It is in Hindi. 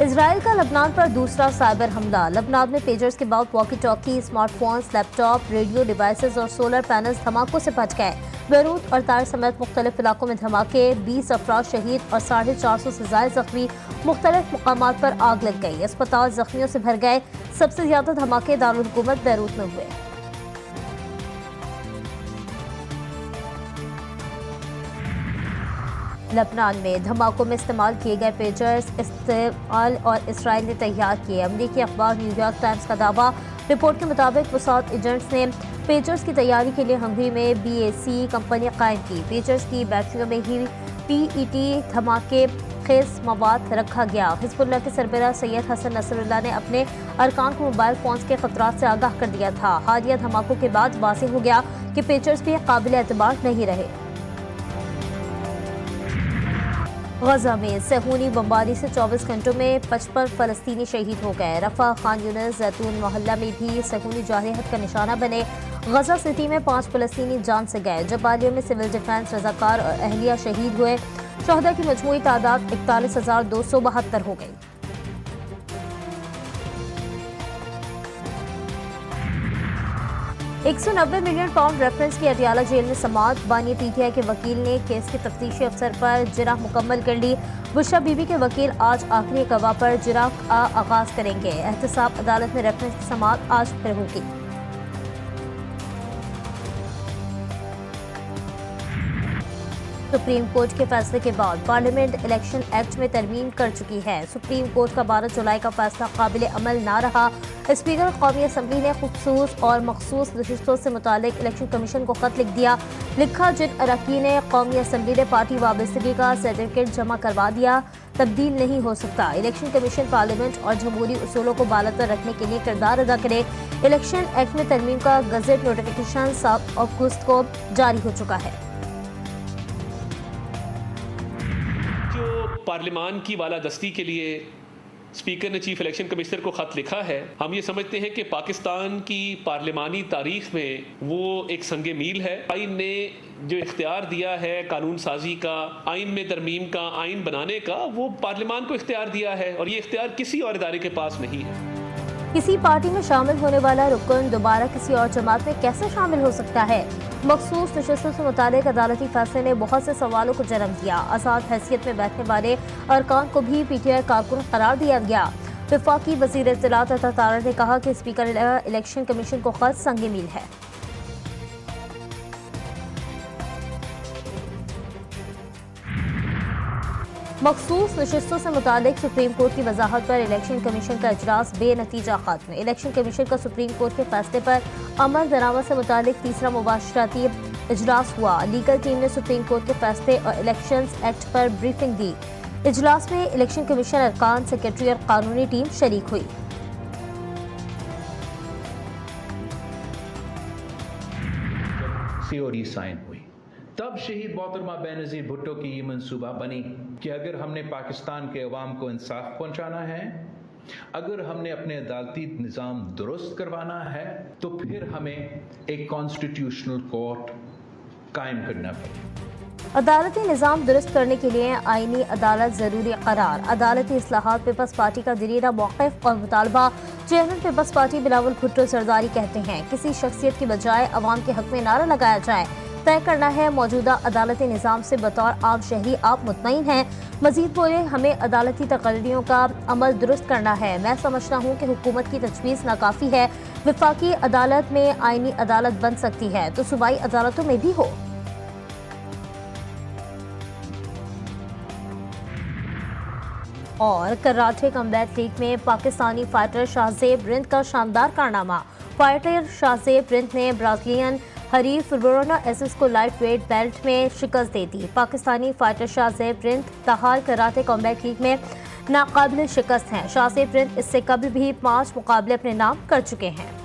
इजराइल का लबनान पर दूसरा साइबर हमला। लबनान में पेजर्स के बाद walkie talkie, smartphones, laptop, radio devices और सोलर पैनल्स धमाकों से बच गए। बेरूत और तार समेत मुख्तलिफ इलाकों में धमाके, 20 अफराद शहीद और 450 से ज्यादा जख्मी। मुख्तलिफ मकामात पर आग लग गई, अस्पताल जख्मियों से भर गए। सबसे ज्यादा धमाके दारुल हुकूमत बेरूत में हुए। लबनान में धमाकों में इस्तेमाल किए गए पेजर्स इस्राइल और इसराइल ने तैयार किए। अमरीकी अखबार न्यूयॉर्क टाइम्स का दावा। रिपोर्ट के मुताबिक मोसाद एजेंट्स ने पेजर्स की तैयारी के लिए हंगरी में BAC कंपनी कायम की। पेजर्स की बैटरियों में ही PET धमाके खेज मवाद रखा गया। हिजबुल्लाह के सरबराह सैयद हसन नसरुल्लाह ने अपने अरकान को मोबाइल फोन्स के खतरात से आगाह कर दिया था। हालिया धमाकों के बाद वाज़ेह हो गया कि पेजर्स भी काबिल एतबार नहीं रहे। गजा में सहूनी बमबारी से 24 घंटों में 55 फलस्तीनी शहीद हो गए। रफा, खान यूनिस, जैतून मोहल्ला में भी सहूनी जारहत का निशाना बने। गजा सिटी में 5 फलस्तीनी जान से गए। जबालियों में सिविल डिफेंस रजाकार और अहलिया शहीद हुए। शहदा की मजमूई तादाद 41,272 हो गई। £190 मिलियन रेफरेंस की अटियाला जेल में समाअत। बानी PTI के वकील ने केस के तफ्तीशी अफसर पर जिरह मुकम्मल कर ली। बुशरा बीबी के वकील आज आखिरी गवाह पर जिरह का आगाज करेंगे। एहतसाब अदालत में रेफरेंस की समाअत आज फिर होगी। सुप्रीम कोर्ट के फैसले के बाद पार्लियामेंट इलेक्शन एक्ट में तरमीम कर चुकी है। सुप्रीम कोर्ट का 12 जुलाई का फैसला काबिल अमल ना रहा। स्पीकर कौमी असम्बली ने खुसूस और मखसूस नशिस्तों से मुतालिक इलेक्शन कमीशन को खत लिख दिया। लिखा, जिन अरकान कौमी असम्बली ने पार्टी वाबस्तगी का सर्टिफिकेट जमा करवा दिया तब्दील नहीं हो सकता। इलेक्शन कमीशन पार्लियामेंट और जमहूरी उसूलों को बालातर रखने के लिए किरदार अदा करे। इलेक्शन एक्ट में तरमीम का गजट नोटिफिकेशन 7 अगस्त को जारी हो चुका है। पार्लियामान की वालादस्ती के लिए स्पीकर ने चीफ इलेक्शन कमिश्नर को ख़त लिखा है। हम ये समझते हैं कि पाकिस्तान की पार्लियामानी तारीख में वो एक संगे मील है। आइन ने जो इख्तियार दिया है कानून साजी का, आइन में तरमीम का, आइन बनाने का, वो पार्लियामान को इख्तियार दिया है और ये इख्तियार किसी और इदारे के पास नहीं है। किसी पार्टी में शामिल होने वाला रुकन दोबारा किसी और जमात में कैसे शामिल हो सकता है? मखसूस नशिस्तों से मुतालिक अदालती फैसले ने बहुत से सवालों को जन्म दिया। आज़ाद हैसियत में बैठने वाले अरकान को भी PTI कारकुन करार दिया गया। वफाकी वज़ीर इत्तलात अता तारा ने कहा कि स्पीकर इलेक्शन कमीशन को खत संग मील है। मखसूस नशिस्तों से मुतालिक सुप्रीम कोर्ट की वजाहत पर इलेक्शन कमीशन का इजलास बेनतीजा खत्म। इलेक्शन कमीशन का सुप्रीम कोर्ट के फैसले पर अमल दरामद से मुतालिक तीसरा मुबाशराती इजलास हुआ। लीगल टीम ने सुप्रीम कोर्ट के फैसले और इलेक्शंस एक्ट पर ब्रीफिंग दी। इजलास में इलेक्शन कमीशन अरकान, सेक्रेटरी और कानूनी टीम शरीक हुई। COD साइन हुई, तब शहीद मोहतरमा बेनज़ीर भुट्टो की ये मंसूबा बनी कि अगर हमने पाकिस्तान के अवाम को इंसाफ पहुंचाना है, अगर हमने अपने अदालती निज़ाम दुरुस्त करवाना है, तो फिर हमें एक कॉन्स्टिट्यूशनल कोर्ट कायम करना पड़ेगा। अदालती निज़ाम दुरुस्त करने के लिए आईनी अदालत जरूरी करार। अदालती इस्लाहात पीपल्स पार्टी का दरीरा मौक़िफ़ और मुतालबा। Chairman Peoples Party Bilawal Bhutto Zardari कहते हैं, किसी शख्सियत की बजाय अवाम के हक में नारा लगाया जाए। तय करना है मौजूदा अदालती निज़ाम से बतौर आम शहरी आप मुतमईन हैं। मजीद बोले, हमें अदालती तकर्रियों का अमल दुरुस्त करना है। मैं समझता हूँ कि हुकूमत की तजवीज़ नाकाफ़ी है। वफाकी अदालत में आईनी अदालत बन सकती है तो सूबाई अदालतों में भी हो। और कराटे कम्बैट लीग में पाकिस्तानी फाइटर शाहज़ेब रिंद का शानदार कारनामा। फाइटर शाहज़ेब रिंद ने ब्राज़ीलियन हरीफ ब्रूनो एसिस को लाइट वेट बेल्ट में शिकस्त दे दी। पाकिस्तानी फाइटर शाहज़ेब रिंद ताहार कराटे कॉम्बैट लीग में नाकाबिल शिकस्त हैं। शाहज़ेब रिंद इससे कभी भी 5 मुकाबले अपने नाम कर चुके हैं।